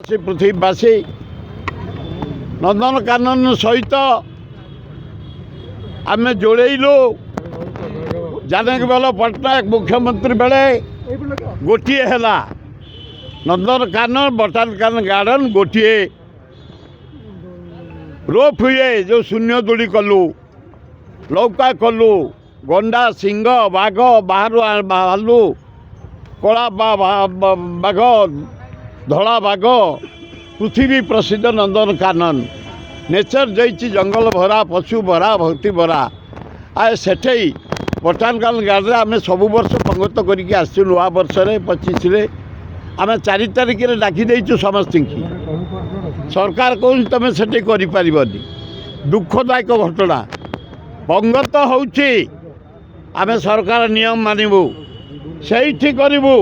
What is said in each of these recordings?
ପୃଥିବୀବାସୀ ନନ୍ଦନକାନନ ସହିତ ଆମେ ଯୋଡ଼େଇଲୁ। ଜାନକୀବଲ୍ଲଭ ପଟ୍ଟନାୟକ ମୁଖ୍ୟମନ୍ତ୍ରୀ ବେଳେ ଗୋଟିଏ ହେଲା ନନ୍ଦନକାନନ ବଟାନିକାଲ ଗାର୍ଡେନ, ଗୋଟିଏ ରୋପ୍ ହୁଏ ଯେଉଁ ଶୂନ୍ୟ ଦୋଳି କଲୁ, ଲୌକା କଲୁ, ଗଣ୍ଡା ସିଂହ ବାଘ ବାହାରୁ ବାହାରିଲୁ, କଳା ବାଘ ଧଳା ବାଘ, ପୃଥିବୀ ପ୍ରସିଦ୍ଧ ନନ୍ଦନକାନନ। ନେଚର ଦେଇଛି ଜଙ୍ଗଲ ଭରା, ପଶୁ ଭରା, ଭକ୍ତି ଭରା। ଆଉ ସେଠେଇ ବଟାନିକାଲ ଗାର୍ଡେନରେ ଆମେ ସବୁ ବର୍ଷ ପଙ୍ଗତ କରିକି ଆସିଛୁ। ନୂଆ ବର୍ଷରେ 25ରେ ଆମେ 4 ତାରିଖରେ ଡାକି ଦେଇଛୁ ସମସ୍ତଙ୍କୁ। ସରକାର କହୁଛି ତୁମେ ସେଠି କରିପାରିବନି। ଦୁଃଖଦାୟକ ଘଟଣା। ପଙ୍ଗତ ହେଉଛି ଆମେ ସରକାର ନିୟମ ମାନିବୁ, ସେଇଠି କରିବୁ,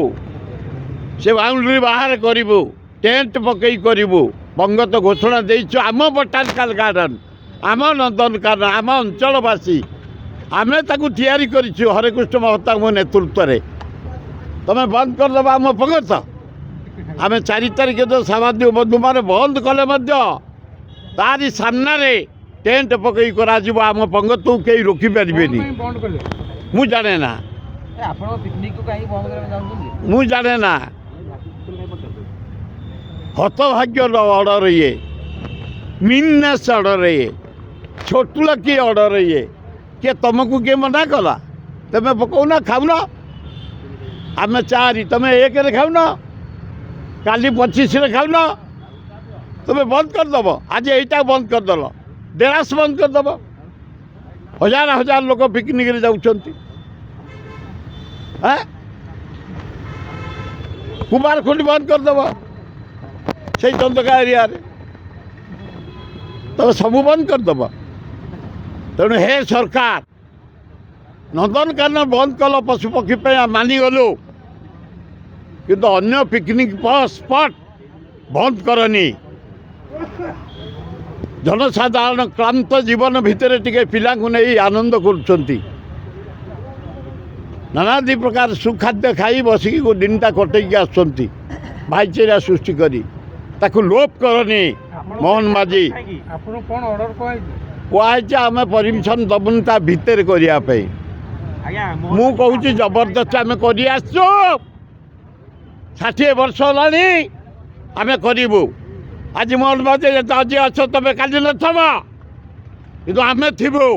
ସେ ବାଉଣ୍ଡରୀ ବାହାରେ କରିବୁ, ଟେଣ୍ଟ ପକେଇ କରିବୁ। ପଙ୍ଗତ ଘୋଷଣା ଦେଇଛୁ ଆମ ବଟାନିକାଲ ଗାର୍ଡେନ, ଆମ ନନ୍ଦନକାନନ, ଆମ ଅଞ୍ଚଳବାସୀ ଆମେ ତାକୁ ତିଆରି କରିଛୁ ହରେକୃଷ୍ଣ ମହତାଙ୍କ ନେତୃତ୍ୱରେ। ତୁମେ ବନ୍ଦ କରିଦେବ ଆମ ପଙ୍ଗତ? ଆମେ 4 ତାରିଖ ତ ସାମାଜିକ ବନ୍ଧୁମାନେ ବନ୍ଦ କଲେ ମଧ୍ୟ ତାରି ସାମ୍ନାରେ ଟେଣ୍ଟ ପକେଇ କରାଯିବ। ଆମ ପଙ୍ଗତକୁ କେହି ରୋକିପାରିବେନି। ମୁଁ ଜାଣେ ନା, ମୁଁ ଜାଣେ ନା। ହତଭାଗ୍ୟର ଅର୍ଡ଼ର ଇଏ, ମିନ୍ନେସ୍ ଅର୍ଡ଼ର ଇଏ, ଛୋଟୁଲକି ଅର୍ଡ଼ର ଇଏ। କିଏ ତୁମକୁ କିଏ ମନା କଲା? ତୁମେ ପକାଉନ, ଖାଉନ। ଆମେ 4, ତୁମେ 1ରେ ଖାଉନ, କାଲି 25ରେ ଖାଉନ। ତୁମେ ବନ୍ଦ କରିଦେବ। ଆଜି ଏଇଟା ବନ୍ଦ କରିଦେଲ, ଡେରାସ ବନ୍ଦ କରିଦେବ। ହଜାର ହଜାର ଲୋକ ପିକନିକରେ ଯାଉଛନ୍ତି। କୁମାରଖୁଣ୍ଡି ବନ୍ଦ କରିଦେବ, ସେଇ ଚନ୍ଦକା ଏରିଆରେ ତମେ ସବୁ ବନ୍ଦ କରିଦେବ। ତେଣୁ ହେ ସରକାର, ନନ୍ଦନକାନନ ବନ୍ଦ କଲ ପଶୁପକ୍ଷୀ ପାଇଁ ମାନିଗଲୁ, କିନ୍ତୁ ଅନ୍ୟ ପିକନିକ୍ ସ୍ପଟ୍ ବନ୍ଦ କରନି। ଜନସାଧାରଣ କ୍ଳାନ୍ତ ଜୀବନ ଭିତରେ ଟିକେ ପିଲାଙ୍କୁ ନେଇ ଆନନ୍ଦ କରୁଛନ୍ତି। ନାନାଦି ପ୍ରକାର ସୁଖାଦ୍ୟ ଖାଇ ବସିକି ଦିନଟା କଟେଇକି ଆସୁଛନ୍ତି ଭାଇଚାରା ସୃଷ୍ଟି କରି। ତାକୁ ଲୋପ କରନି। ମୋହନ ମାଝୀ କୁହାଯାଇଛି ଆମେ ପରମିଶନ ଦେବୁନି ତା ଭିତରେ କରିବା ପାଇଁ। ମୁଁ କହୁଛି ଜବରଦସ୍ତ ଆମେ କରି ଆସିଛୁ। 60 ବର୍ଷ ହେଲାଣି ଆମେ କରିବୁ। ଆଜି ମୋହନ ମାଝୀ ଆଜି ଅଛ, ତମେ କାଲି ନଥବ, କିନ୍ତୁ ଆମେ ଥିବୁ।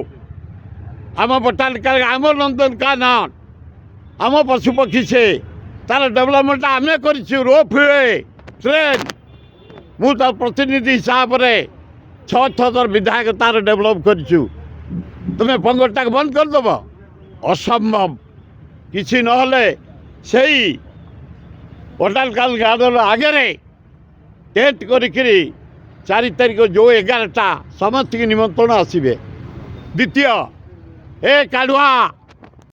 ଆମ ବଟାନିକାଲ, ଆମ ନନ୍ଦନକାନନ, ଆମ ପଶୁପକ୍ଷୀ ସେ ତାର ଡେଭଲପମେଣ୍ଟ ଆମେ କରିଛୁ। ରୋପ୍ ହୁଏ, ଟ୍ରେନ୍, ମୁଁ ତାର ପ୍ରତିନିଧି ହିସାବରେ 6 ଥର ବିଧାୟକ ତାର ଡେଭଲପ୍ କରିଛୁ। ତୁମେ ପଙ୍ଗତଟାକୁ ବନ୍ଦ କରିଦେବ? ଅସମ୍ଭବ। କିଛି ନହେଲେ ସେଇ ବଟାନିକାଲ ଗାର୍ଡେନ ଆଗରେ ଟେଣ୍ଟ କରିକିରି 4 ତାରିଖ ଯେଉଁ 11ଟା ସମସ୍ତଙ୍କୁ ନିମନ୍ତ୍ରଣ ଆସିବେ। ଦ୍ୱିତୀୟ, ଏ କାଢୁଆ